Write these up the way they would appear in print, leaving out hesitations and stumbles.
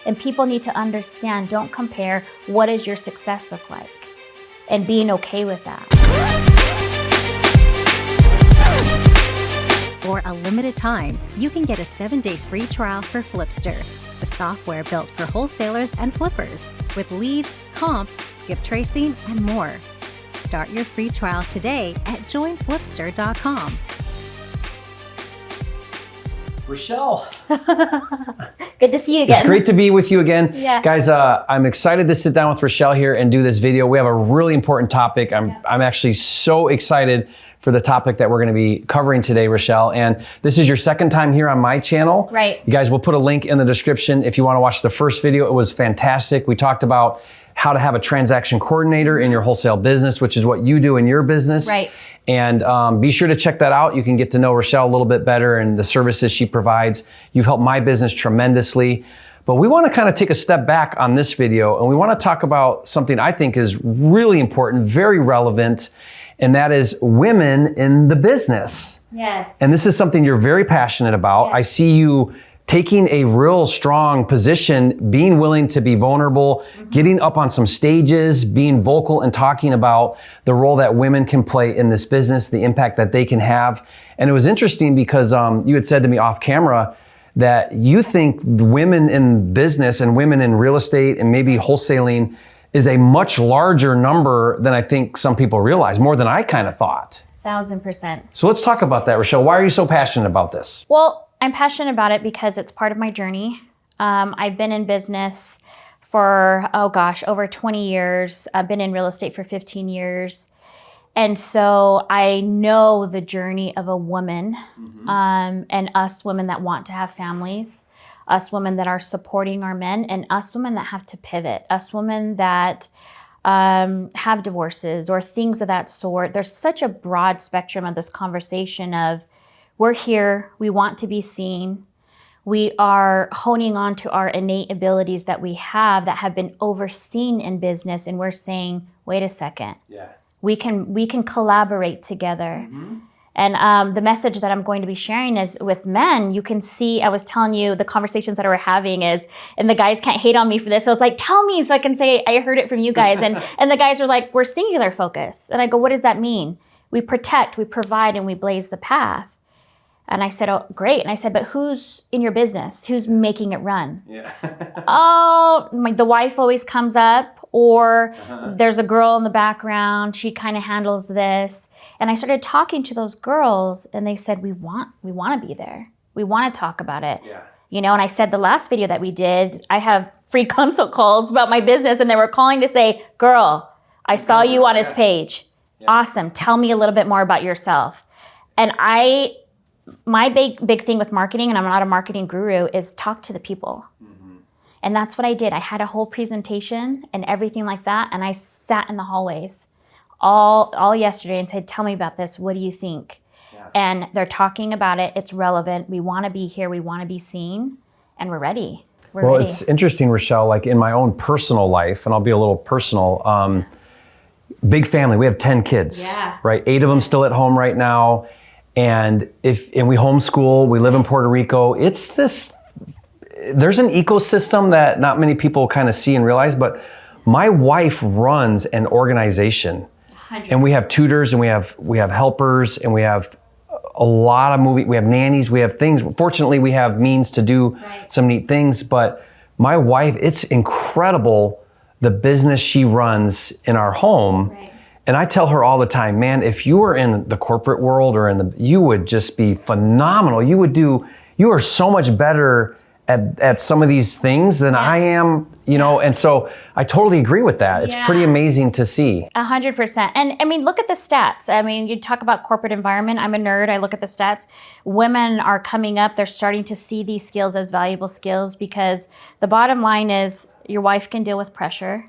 And people need to understand, don't compare, what does your success look like? And being okay with that. For a limited time, you can get a 7-day free trial for Flipster, the software built for wholesalers and flippers, with leads, comps, skip tracing, and more. Start your free trial today at joinflipster.com. Rochelle. Good to see you again. It's great to be with you again. Yeah. Guys, I'm excited to sit down with Rochelle here and do this video. We have a really important topic. I'm actually so excited for the topic that we're going to be covering today, Rochelle. And this is your second time here on my channel. Right. You guys, we'll put a link in the description if you want to watch the first video. It was fantastic. We talked about how to have a transaction coordinator in your wholesale business, which is what you do in your business. Right. And be sure to check that out. You can get to know Rochelle a little bit better and the services she provides. You've helped my business tremendously. But we want to kind of take a step back on this video, and we want to talk about something I think is really important, very relevant, and that is women in the business. Yes. And this is something you're very passionate about. Yes. I see you taking a real strong position, being willing to be vulnerable, getting up on some stages, being vocal and talking about the role that women can play in this business, the impact that they can have. And it was interesting because you had said to me off camera that you think women in business and women in real estate and maybe wholesaling is a much larger number than I think some people realize, more than I kind of thought. 1000%. So let's talk about that, Rochelle. Why are you so passionate about this? Well, I'm passionate about it because it's part of my journey. I've been in business for, over 20 years. I've been in real estate for 15 years. And so I know the journey of a woman, and us women that want to have families, us women that are supporting our men, and us women that have to pivot, us women that have divorces or things of that sort. There's such a broad spectrum of this conversation of, we're here, we want to be seen. We are honing on to our innate abilities that we have that have been overseen in business, and we're saying, wait a second. Yeah. We can collaborate together. And the message that I'm going to be sharing is with men. You can see, I was telling you the conversations that we're having is, and the guys can't hate on me for this. I was like, tell me so I can say I heard it from you guys. And the guys are like, we're singular focus. And I go, what does that mean? We protect, we provide, and we blaze the path. And I said, oh, great. And I said, but who's in your business? Who's making it run? Yeah. The wife always comes up, or there's a girl in the background. She kind of handles this. And I started talking to those girls, and they said, we want to be there. We want to talk about it. Yeah. You know, and I said the last video that we did, I have free consult calls about my business, and they were calling to say, girl, I saw you on his page. Yeah. Awesome. Tell me a little bit more about yourself. And my big thing with marketing, and I'm not a marketing guru, is talk to the people. And that's what I did. I had a whole presentation and everything like that. And I sat in the hallways all yesterday and said, tell me about this. What do you think? Yeah. And they're talking about it. It's relevant. We want to be here. We want to be seen. And we're ready. We're ready. It's interesting, Rochelle, like in my own personal life, and I'll be a little personal, big family. We have 10 kids, right? 8 of them still at home right now. And we homeschool, we live in Puerto Rico. There's an ecosystem that not many people kind of see and realize, but my wife runs an organization. 100%. And we have tutors, and we have helpers, and we have a lot of we have nannies, we have things. Fortunately, we have means to do some neat things, but my wife, it's incredible the business she runs in our home. Right. And I tell her all the time, man, if you were in the corporate world you would just be phenomenal. You are so much better at some of these things than I am, you know, and so I totally agree with that. It's pretty amazing to see. 100%. And I mean, look at the stats. I mean, you talk about corporate environment. I'm a nerd. I look at the stats. Women are coming up. They're starting to see these skills as valuable skills, because the bottom line is your wife can deal with pressure.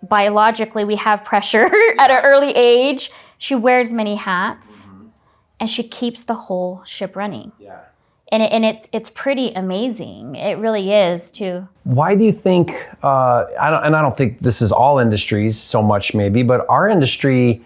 Biologically, we have pressure at an early age. She wears many hats, and she keeps the whole ship running. Yeah. And it's pretty amazing. It really is too. Why do you think? I don't think this is all industries so much, maybe, but our industry,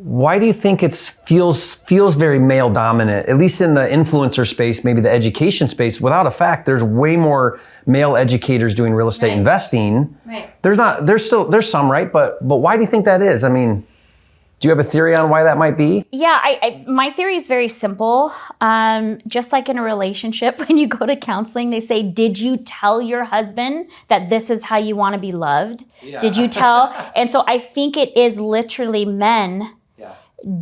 why do you think it feels very male dominant, at least in the influencer space, maybe the education space? Without a fact, there's way more male educators doing real estate investing. Right. There's some, right? But why do you think that is? I mean, do you have a theory on why that might be? Yeah, my theory is very simple. Just like in a relationship, when you go to counseling, they say, did you tell your husband that this is how you want to be loved? Yeah. Did you tell? And so I think it is literally men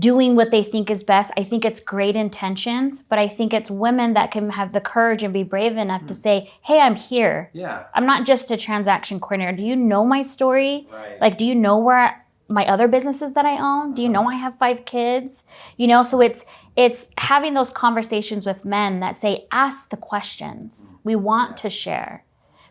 doing what they think is best. I think it's great intentions, but I think it's women that can have the courage and be brave enough to say, hey, I'm here. Yeah. I'm not just a transaction coordinator. Do you know my story? Right. Like, do you know where my other businesses that I own? Do you know I have 5 kids? You know, so it's having those conversations with men that say, ask the questions. We want to share.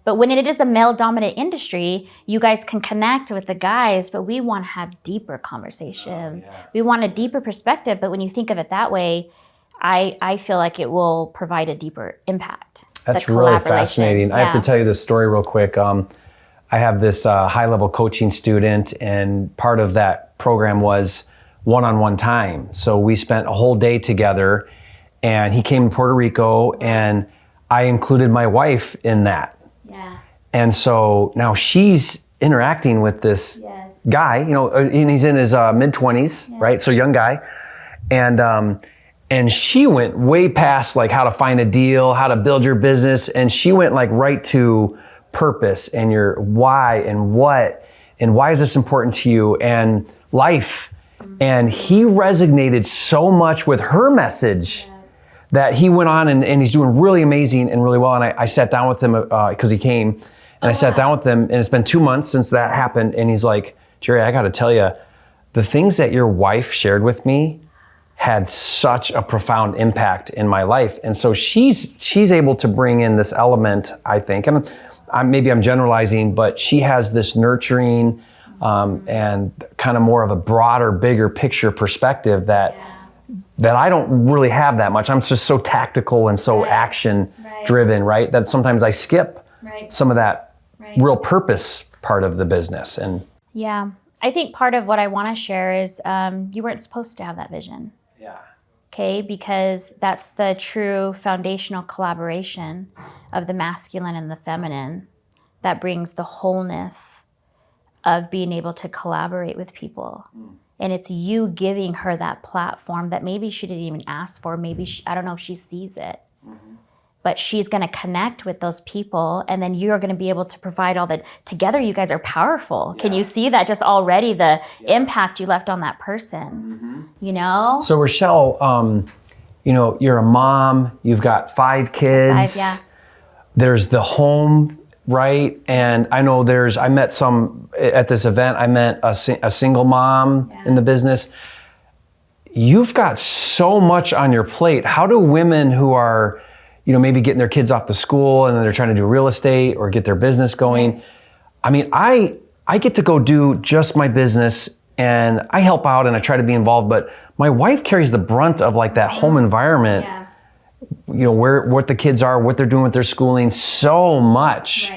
But when it is a male-dominant industry, you guys can connect with the guys, but we want to have deeper conversations. We want a deeper perspective, but when you think of it that way, I feel like it will provide a deeper impact. That's really fascinating. I have to tell you this story real quick. I have this high-level coaching student, and part of that program was one-on-one time. So we spent a whole day together, and he came to Puerto Rico, and I included my wife in that. Yeah. And so now she's interacting with this guy, you know, and he's in his mid-20s, right? So young guy. And she went way past like how to find a deal, how to build your business, and she went like right to purpose and your why and what and why is this important to you and life. And he resonated so much with her message that he went on and he's doing really amazing and really well. And I sat down with him because he came and I sat down with him, and it's been 2 months since that happened. And he's like, Jerry, I got to tell you, the things that your wife shared with me had such a profound impact in my life. And so she's able to bring in this element, I think, and maybe I'm generalizing, but she has this nurturing and kind of more of a broader, bigger picture perspective that I don't really have that much. I'm just so tactical and so action driven, right? That sometimes I skip some of that real purpose part of the business. And yeah, I think part of what I want to share is you weren't supposed to have that vision. Yeah. Okay, because that's the true foundational collaboration of the masculine and the feminine that brings the wholeness of being able to collaborate with people. And it's you giving her that platform that maybe she didn't even ask for. Maybe I don't know if she sees it, but she's going to connect with those people, and then you're going to be able to provide all that. Together, you guys are powerful. Can you see that just already, the impact you left on that person, you know? So Rochelle, you know, you're a mom, you've got 5 kids. 5, There's the home, right? And I know I met some, at this event, I met a single mom in the business. You've got so much on your plate. How do women who are, you know, maybe getting their kids off to school and then they're trying to do real estate or get their business going? I mean, I get to go do just my business and I help out and I try to be involved, but my wife carries the brunt of like that home environment. You know, what the kids are, what they're doing with their schooling, so much.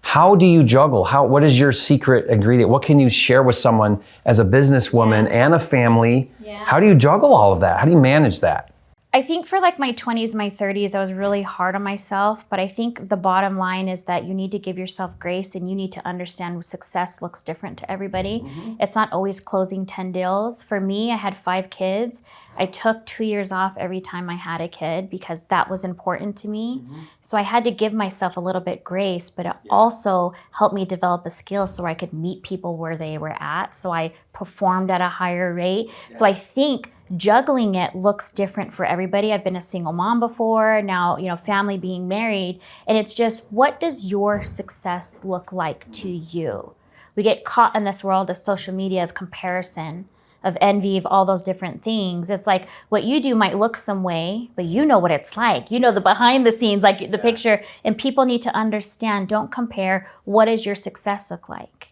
How do you juggle? What is your secret ingredient? What can you share with someone as a businesswoman and a family? How do you juggle all of that? How do you manage that? I think for like my 20s, my 30s, I was really hard on myself, but I think the bottom line is that you need to give yourself grace and you need to understand success looks different to everybody. It's not always closing 10 deals. For me, I had 5 kids. I took 2 years off every time I had a kid because that was important to me. So I had to give myself a little bit grace, but it also helped me develop a skill so I could meet people where they were at. So I performed at a higher rate. So I think juggling it looks different for everybody. I've been a single mom before, now, you know, family, being married, and it's just, what does your success look like to you? We get caught in this world of social media, of comparison, of envy, of all those different things. It's like what you do might look some way, but you know what it's like. You know the behind the scenes, like the picture, and people need to understand, don't compare. What does your success look like?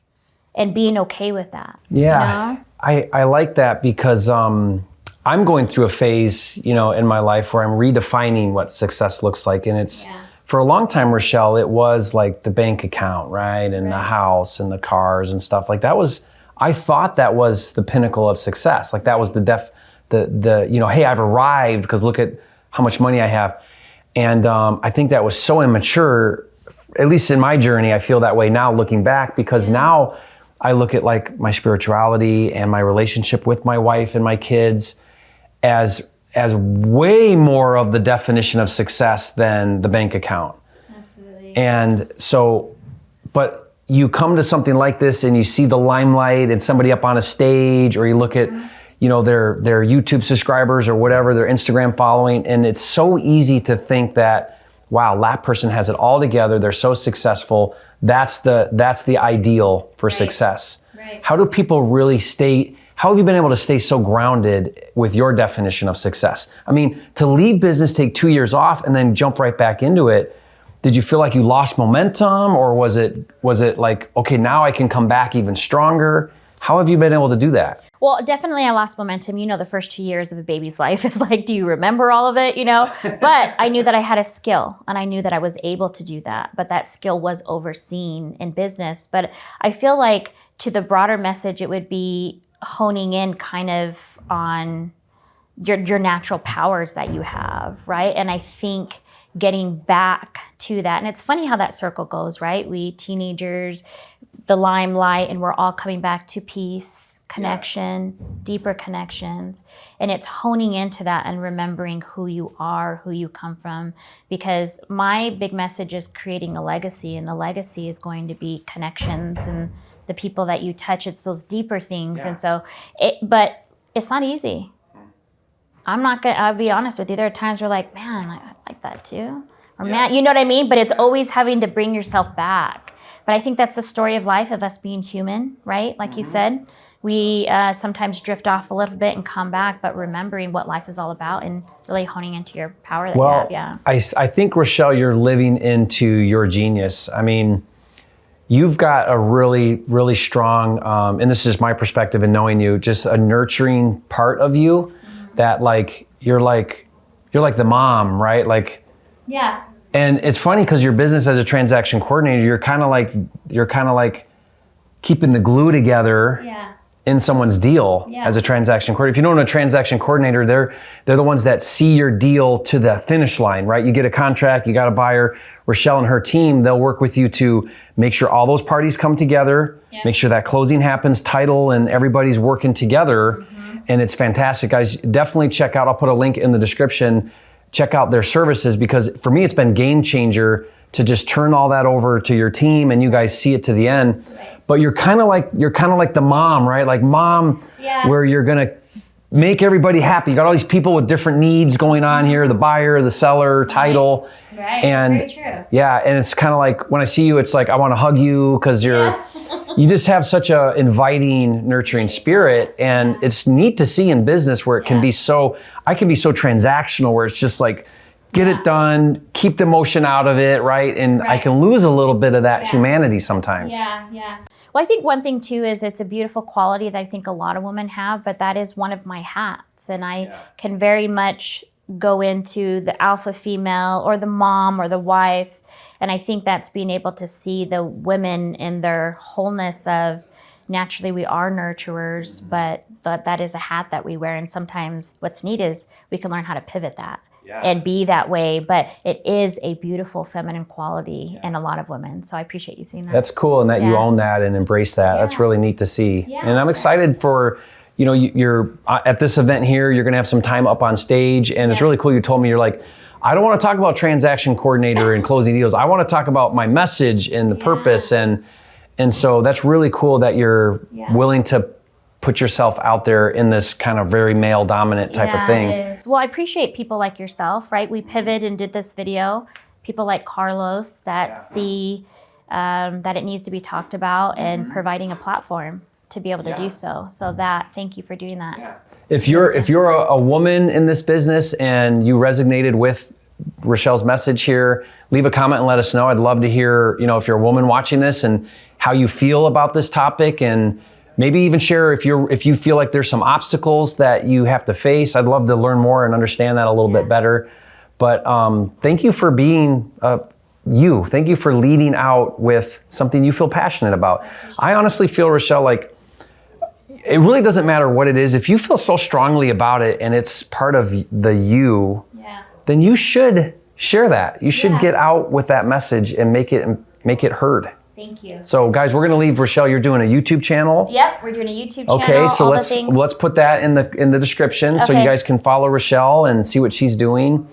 And being okay with that. Yeah, you know? I like that because I'm going through a phase, you know, in my life where I'm redefining what success looks like. And it's, for a long time, Rochelle, it was like the bank account, right? And the house and the cars and stuff like that was I thought that was the pinnacle of success. Like that was hey, I've arrived because look at how much money I have. And I think that was so immature, at least in my journey. I feel that way now looking back, because now I look at like my spirituality and my relationship with my wife and my kids as way more of the definition of success than the bank account. Absolutely. And so, but you come to something like this and you see the limelight and somebody up on a stage, or you look at, their YouTube subscribers or whatever, their Instagram following, and it's so easy to think that, wow, that person has it all together. They're so successful. That's the ideal for success. Right. How do people really how have you been able to stay so grounded with your definition of success? I mean, to leave business, take 2 years off, and then jump right back into it. Did you feel like you lost momentum, or was it like, okay, now I can come back even stronger? How have you been able to do that? Well, definitely I lost momentum. The first 2 years of a baby's life is like, do you remember all of it, But I knew that I had a skill, and I knew that I was able to do that. But that skill was overseen in business. But I feel like to the broader message, it would be honing in kind of on your natural powers that you have, right? And I think getting back to that, and it's funny how that circle goes, right? We teenagers, the limelight, and we're all coming back to peace, connection, deeper connections. And it's honing into that and remembering who you are, who you come from. Because my big message is creating a legacy, and the legacy is going to be connections and the people that you touch. It's those deeper things. And so, but it's not easy. I'll be honest with you. There are times where like, man, I like that too. Or man, you know what I mean? But it's always having to bring yourself back. But I think that's the story of life, of us being human, right? Like you said, we sometimes drift off a little bit and come back, but remembering what life is all about and really honing into your power that you have. Yeah. I think, Rochelle, you're living into your genius. I mean, you've got a really, really strong, and this is my perspective in knowing you, just a nurturing part of you that like, you're like the mom, right? Like, yeah. And it's funny because your business as a transaction coordinator, you're kind of like keeping the glue together in someone's deal as a transaction coordinator. If you know a transaction coordinator, they're the ones that see your deal to the finish line, right? You get a contract, you got a buyer. Rochelle and her team, they'll work with you to make sure all those parties come together, make sure that closing happens, title, and everybody's working together. And it's fantastic, guys. Definitely check out, I'll put a link in the description, check out their services, because for me, it's been game changer to just turn all that over to your team and you guys see it to the end. But you're kind of like the mom, right? Like mom, where you're gonna make everybody happy. You got all these people with different needs going on here, the buyer, the seller, title. Right, and that's very true. Yeah, and it's kind of like when I see you, it's like I want to hug you because you just have such a inviting, nurturing spirit, and it's neat to see in business where it can be I can be so transactional where it's just like, get it done, keep the emotion out of it, right? And I can lose a little bit of that humanity sometimes. Yeah. Well, I think one thing too is it's a beautiful quality that I think a lot of women have, but that is one of my hats, and I can very much go into the alpha female or the mom or the wife. And I think that's being able to see the women in their wholeness of naturally we are nurturers, but that is a hat that we wear. And sometimes what's neat is we can learn how to pivot that and be that way. But it is a beautiful feminine quality in a lot of women. So I appreciate you seeing that. That's cool. And that you own that and embrace that. That's really neat to see. And I'm excited for, you're at this event here, you're going to have some time up on stage, and it's really cool. You told me, you're like, I don't want to talk about transaction coordinator and closing deals. I want to talk about my message and the purpose. And so that's really cool that you're willing to put yourself out there in this kind of very male dominant type of thing. It is. Well, I appreciate people like yourself, right? We pivoted and did this video. People like Carlos that see that it needs to be talked about and providing a platform to be able to do so. So thank you for doing that. Yeah. If you're a woman in this business and you resonated with Rochelle's message here, leave a comment and let us know. I'd love to hear, if you're a woman watching this and how you feel about this topic, and maybe even share if you feel like there's some obstacles that you have to face. I'd love to learn more and understand that a little bit better. But thank you for being you. Thank you for leading out with something you feel passionate about. I honestly feel, Rochelle, like it really doesn't matter what it is. If you feel so strongly about it and it's part of the you, then you should share that. You should get out with that message and make it heard. Thank you. So guys, we're gonna leave. Rochelle, you're doing a YouTube channel. Yep, we're doing a YouTube channel. Okay, so all let's put that in the description so you guys can follow Rochelle and see what she's doing.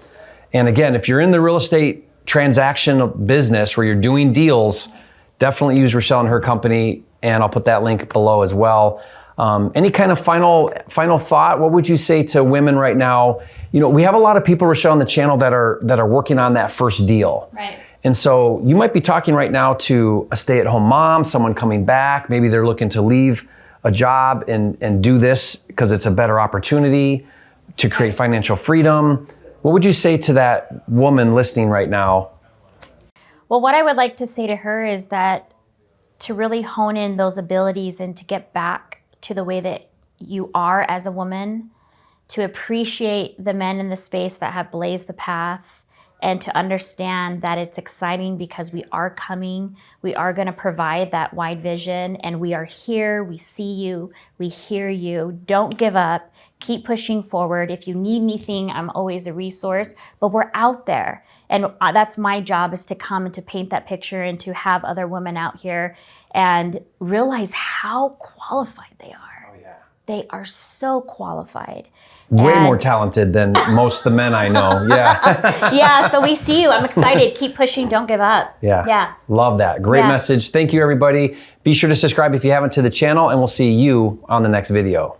And again, if you're in the real estate transaction business where you're doing deals, definitely use Rochelle and her company, and I'll put that link below as well. Any kind of final thought? What would you say to women right now? You know, we have a lot of people, Rochelle, on the channel that are working on that first deal. Right. And so you might be talking right now to a stay-at-home mom, someone coming back. Maybe they're looking to leave a job and do this because it's a better opportunity to create financial freedom. What would you say to that woman listening right now? Well, what I would like to say to her is that to really hone in those abilities and to get back to the way that you are as a woman, to appreciate the men in the space that have blazed the path, and to understand that it's exciting because we are coming, we are going to provide that wide vision, and we are here, we see you, we hear you. Don't give up, keep pushing forward. If you need anything, I'm always a resource, but we're out there. And that's my job, is to come and to paint that picture and to have other women out here and realize how qualified they are. They are so qualified. Way more talented than most of the men I know. Yeah. Yeah, so we see you. I'm excited. Keep pushing. Don't give up. Yeah. Love that. Great message. Thank you, everybody. Be sure to subscribe if you haven't to the channel, and we'll see you on the next video.